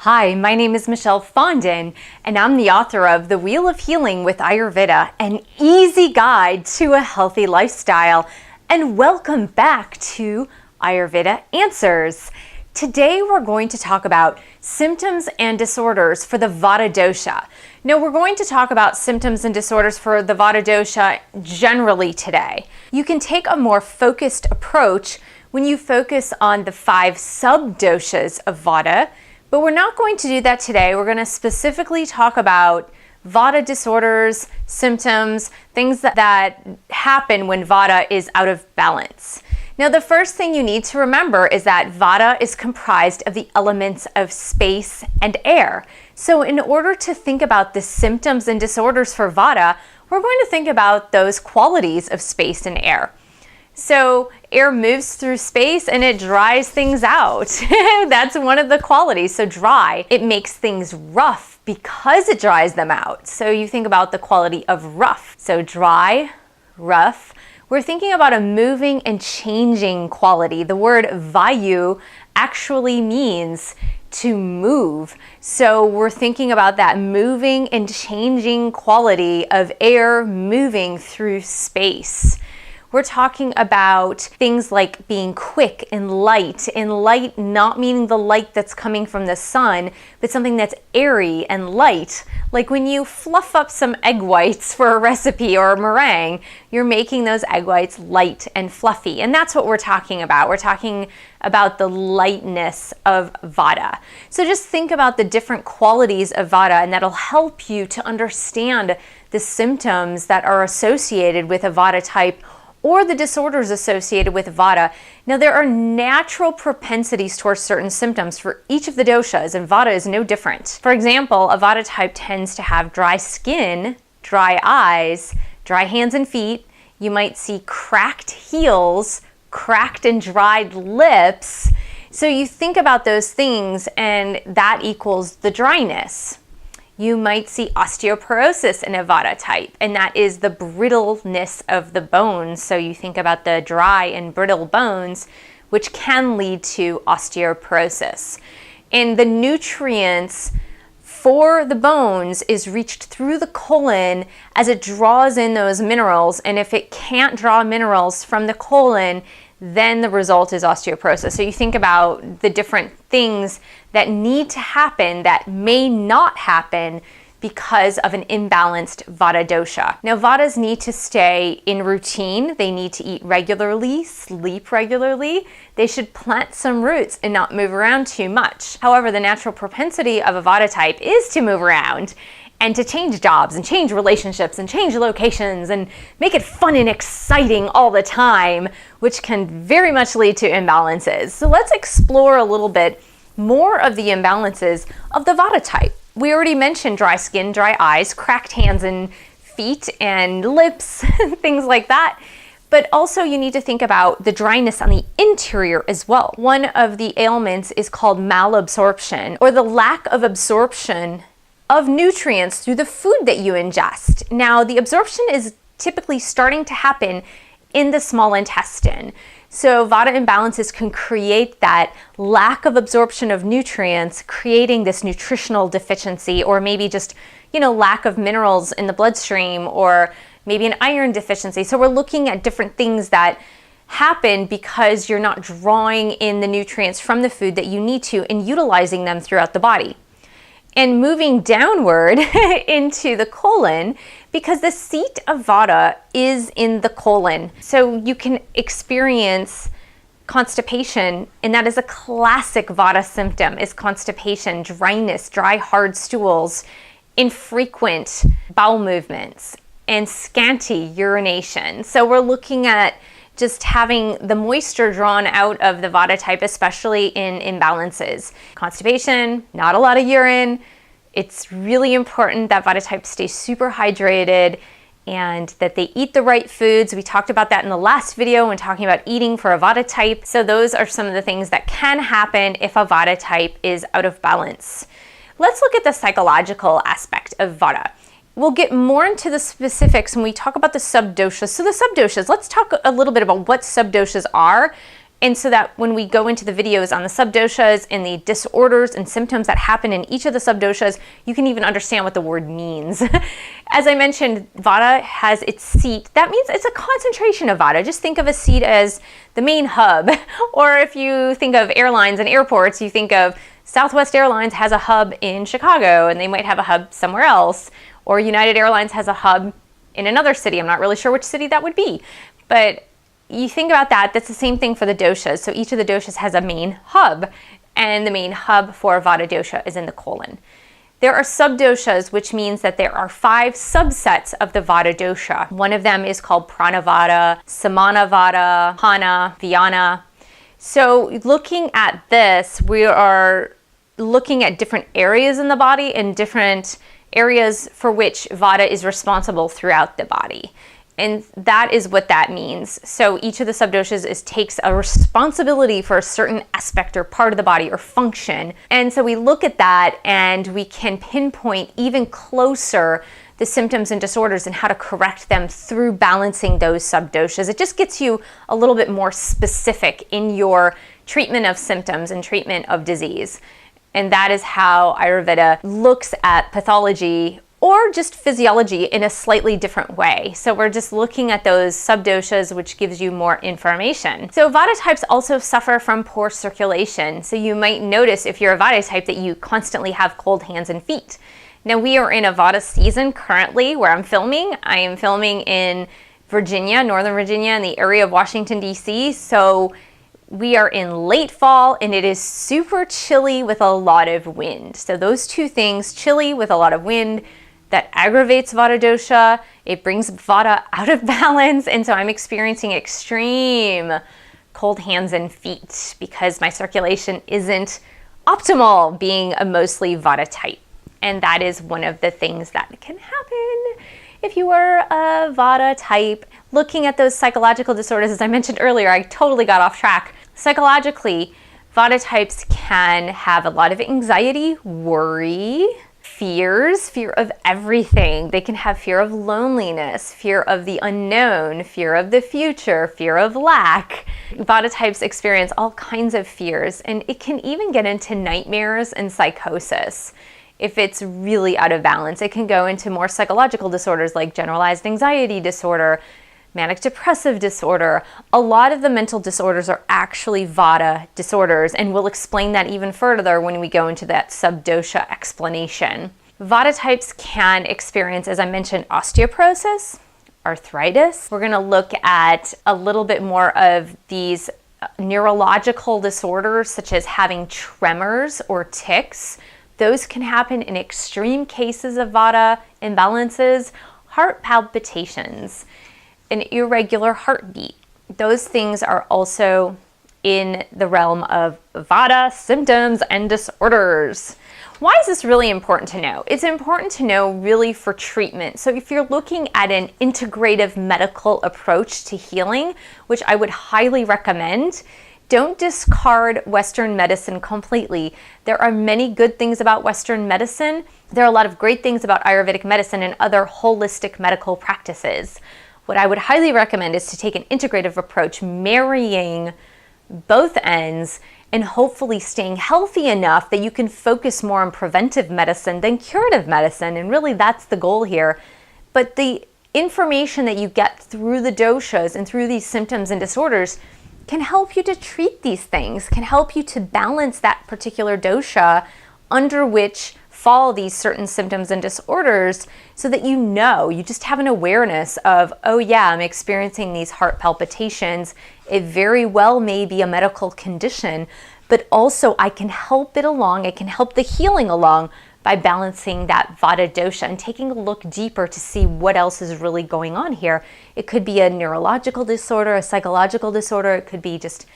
Hi, my name is Michelle Fondin, and I'm the author of The Wheel of Healing with Ayurveda, an easy guide to a healthy lifestyle. And welcome back to Ayurveda Answers. Today we're going to talk about symptoms and disorders for the Vata Dosha. Now we're going to talk about symptoms and disorders for the Vata Dosha generally today. You can take a more focused approach when you focus on the 5 sub-doshas of Vata, but we're not going to do that today. We're going to specifically talk about Vata disorders, symptoms, things that happen when Vata is out of balance. Now, the first thing you need to remember is that Vata is comprised of the elements of space and air. So in order to think about the symptoms and disorders for Vata, we're going to think about those qualities of space and air. So air moves through space and it dries things out. That's one of the qualities. So dry, it makes things rough because it dries them out. So you think about the quality of rough. So dry, rough. We're thinking about a moving and changing quality. The word vayu actually means to move. So we're thinking about that moving and changing quality of air moving through space. We're talking about things like being quick and light not meaning the light that's coming from the sun, but something that's airy and light. Like when you fluff up some egg whites for a recipe or a meringue, you're making those egg whites light and fluffy. And that's what we're talking about. We're talking about the lightness of Vata. So just think about the different qualities of Vata, and that'll help you to understand the symptoms that are associated with a Vata type or the disorders associated with Vata. Now, there are natural propensities towards certain symptoms for each of the doshas, and Vata is no different. For example, a Vata type tends to have dry skin, dry eyes, dry hands and feet. You might see cracked heels, cracked and dried lips. So you think about those things, and that equals the dryness. You might see osteoporosis in a Vata type, and that is the brittleness of the bones. So you think about the dry and brittle bones, which can lead to osteoporosis. And the nutrients for the bones is reached through the colon as it draws in those minerals. And if it can't draw minerals from the colon, then the result is osteoporosis. So you think about the different things that need to happen that may not happen because of an imbalanced Vata dosha. Now, Vatas need to stay in routine. They need to eat regularly, sleep regularly. They should plant some roots and not move around too much. However, the natural propensity of a Vata type is to move around and to change jobs and change relationships and change locations and make it fun and exciting all the time, which can very much lead to imbalances. So let's explore a little bit more of the imbalances of the Vata type. We already mentioned dry skin, dry eyes, cracked hands and feet and lips, things like that. But also you need to think about the dryness on the interior as well. One of the ailments is called malabsorption, or the lack of absorption of nutrients through the food that you ingest. Now, the absorption is typically starting to happen in the small intestine. So Vata imbalances can create that lack of absorption of nutrients, creating this nutritional deficiency, or maybe just, lack of minerals in the bloodstream, or maybe an iron deficiency. So we're looking at different things that happen because you're not drawing in the nutrients from the food that you need to and utilizing them throughout the body. And moving downward into the colon, because the seat of Vata is in the colon. So you can experience constipation, and that is a classic Vata symptom, is constipation, dryness, dry, hard stools, infrequent bowel movements, and scanty urination. So we're looking at just having the moisture drawn out of the Vata type, especially in imbalances. Constipation, not a lot of urine. It's really important that Vata type stay super hydrated and that they eat the right foods. We talked about that in the last video when talking about eating for a Vata type. So those are some of the things that can happen if a Vata type is out of balance. Let's look at the psychological aspect of Vata. We'll get more into the specifics when we talk about the sub-doshas. So the sub-doshas, let's talk a little bit about what sub-doshas are And so that when we go into the videos on the subdoshas and the disorders and symptoms that happen in each of the subdoshas, you can even understand what the word means. As I mentioned, Vata has its seat. That means it's a concentration of Vata. Just think of a seat as the main hub. Or if you think of airlines and airports, you think of Southwest Airlines has a hub in Chicago and they might have a hub somewhere else. Or United Airlines has a hub in another city. I'm not really sure which city that would be. But you think about that, that's the same thing for the doshas. So each of the doshas has a main hub, and the main hub for Vata dosha is in the colon. There are subdoshas, which means that there are 5 subsets of the Vata dosha. One of them is called Pranavata, Samanavata, Pana, Vyana. So looking at this, we are looking at different areas in the body and different areas for which Vata is responsible throughout the body. And that is what that means. So each of the subdoshas takes a responsibility for a certain aspect or part of the body or function. And so we look at that and we can pinpoint even closer the symptoms and disorders and how to correct them through balancing those subdoshas. It just gets you a little bit more specific in your treatment of symptoms and treatment of disease. And that is how Ayurveda looks at pathology or just physiology in a slightly different way. So we're just looking at those subdoshas, which gives you more information. So Vata types also suffer from poor circulation. So you might notice if you're a Vata type that you constantly have cold hands and feet. Now we are in a Vata season currently where I'm filming. I am filming in Virginia, Northern Virginia, in the area of Washington, D.C. So we are in late fall and it is super chilly with a lot of wind. So those two things, chilly with a lot of wind, that aggravates Vata dosha. It brings Vata out of balance. And so I'm experiencing extreme cold hands and feet because my circulation isn't optimal, being a mostly Vata type. And that is one of the things that can happen if you are a Vata type. Looking at those psychological disorders, as I mentioned earlier, I totally got off track. Psychologically, Vata types can have a lot of anxiety, worry, fears, fear of everything. They can have fear of loneliness, fear of the unknown, fear of the future, fear of lack. Vata types experience all kinds of fears, and it can even get into nightmares and psychosis. If it's really out of balance, it can go into more psychological disorders like generalized anxiety disorder, manic depressive disorder. A lot of the mental disorders are actually Vata disorders, and we'll explain that even further when we go into that subdosha explanation. Vata types can experience, as I mentioned, osteoporosis, arthritis. We're going to look at a little bit more of these neurological disorders, such as having tremors or tics. Those can happen in extreme cases of Vata imbalances, heart palpitations, an irregular heartbeat. Those things are also in the realm of Vata symptoms and disorders. Why is this really important to know? It's important to know really for treatment. So if you're looking at an integrative medical approach to healing, which I would highly recommend, don't discard Western medicine completely. There are many good things about Western medicine. There are a lot of great things about Ayurvedic medicine and other holistic medical practices. What I would highly recommend is to take an integrative approach, marrying both ends and hopefully staying healthy enough that you can focus more on preventive medicine than curative medicine. And really that's the goal here. But the information that you get through the doshas and through these symptoms and disorders can help you to treat these things, can help you to balance that particular dosha under which fall these certain symptoms and disorders, so that you just have an awareness of, oh yeah, I'm experiencing these heart palpitations. It very well may be a medical condition, but also I can help it along, I can help the healing along by balancing that Vata dosha and taking a look deeper to see what else is really going on here. It could be a neurological disorder, a psychological disorder, it could be just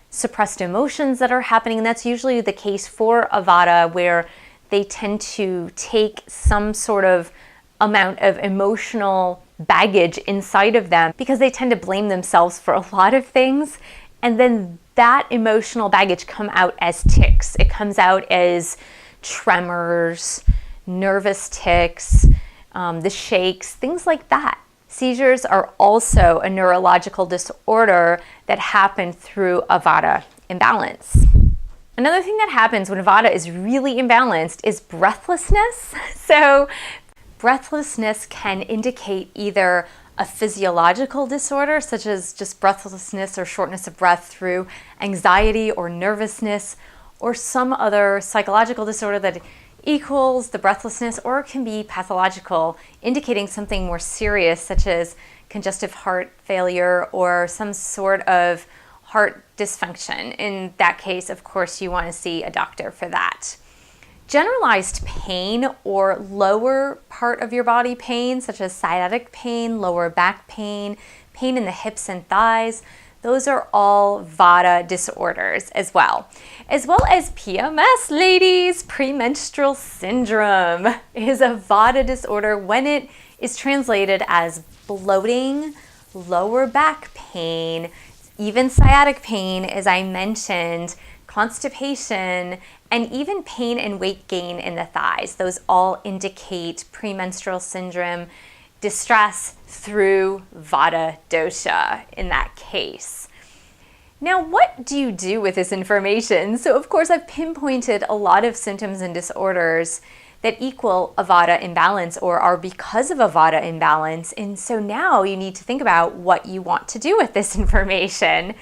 suppressed emotions that are happening, and that's usually the case for a Vata, where they tend to take some sort of amount of emotional baggage inside of them because they tend to blame themselves for a lot of things. And then that emotional baggage come out as tics. It comes out as tremors, nervous tics, the shakes, things like that. Seizures are also a neurological disorder that happen through a Vata imbalance. Another thing that happens when Vata is really imbalanced is breathlessness. So breathlessness can indicate either a physiological disorder, such as just breathlessness or shortness of breath through anxiety or nervousness, or some other psychological disorder that equals the breathlessness, or it can be pathological, indicating something more serious, such as congestive heart failure or some sort of heart dysfunction. In that case, of course, you want to see a doctor for that. Generalized pain or lower part of your body pain, such as sciatic pain, lower back pain, pain in the hips and thighs, those are all Vata disorders as well as PMS, ladies. Premenstrual Syndrome is a Vata disorder when it is translated as bloating, lower back pain, even sciatic pain, as I mentioned, constipation, and even pain and weight gain in the thighs. Those all indicate premenstrual syndrome, distress through Vata dosha in that case. Now, what do you do with this information? So, of course, I've pinpointed a lot of symptoms and disorders that equal a Vata imbalance or are because of a Vata imbalance. And so now you need to think about what you want to do with this information.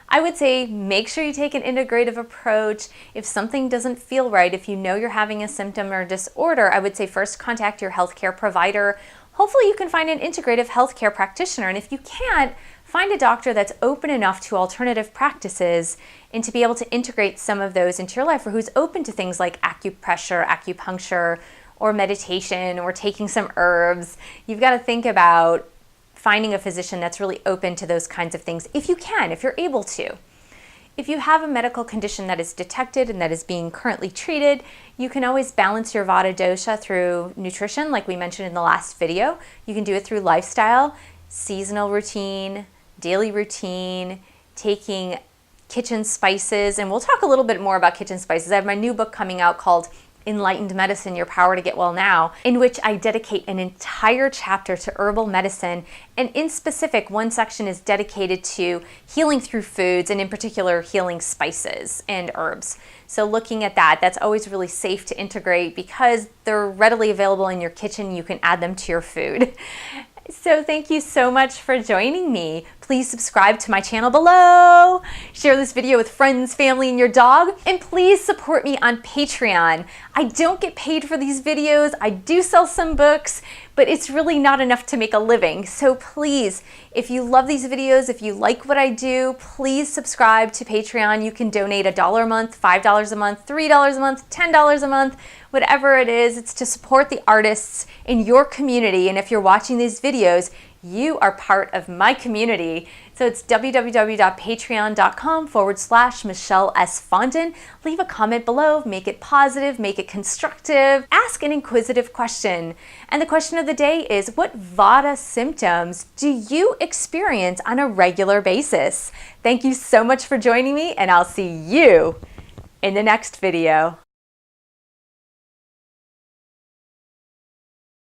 I would say make sure you take an integrative approach. If something doesn't feel right, if you know you're having a symptom or disorder, I would say first contact your healthcare provider. Hopefully you can find an integrative healthcare practitioner. And if you can't, find a doctor that's open enough to alternative practices and to be able to integrate some of those into your life, or who's open to things like acupressure, acupuncture, or meditation, or taking some herbs. You've got to think about finding a physician that's really open to those kinds of things if you can, if you're able to. If you have a medical condition that is detected and that is being currently treated, you can always balance your Vata dosha through nutrition, like we mentioned in the last video. You can do it through lifestyle, seasonal routine, daily routine, taking kitchen spices, and we'll talk a little bit more about kitchen spices. I have my new book coming out called Enlightened Medicine, Your Power to Get Well Now, in which I dedicate an entire chapter to herbal medicine, and in specific, one section is dedicated to healing through foods, and in particular, healing spices and herbs. So looking at that, that's always really safe to integrate because they're readily available in your kitchen. You can add them to your food. So thank you so much for joining me. Please subscribe to my channel below, share this video with friends, family, and your dog, and please support me on Patreon. I don't get paid for these videos. I do sell some books, but it's really not enough to make a living. So please, if you love these videos, if you like what I do, please subscribe to Patreon. You can donate $1 a month, $5 a month, $3 a month, $10 a month, whatever it is. It's to support the artists in your community. And if you're watching these videos, you are part of my community. So it's www.patreon.com/Michelle S. Fondin. Leave a comment below, make it positive, make it constructive, ask an inquisitive question. And the question of the day is, what Vata symptoms do you experience on a regular basis? Thank you so much for joining me, and I'll see you in the next video.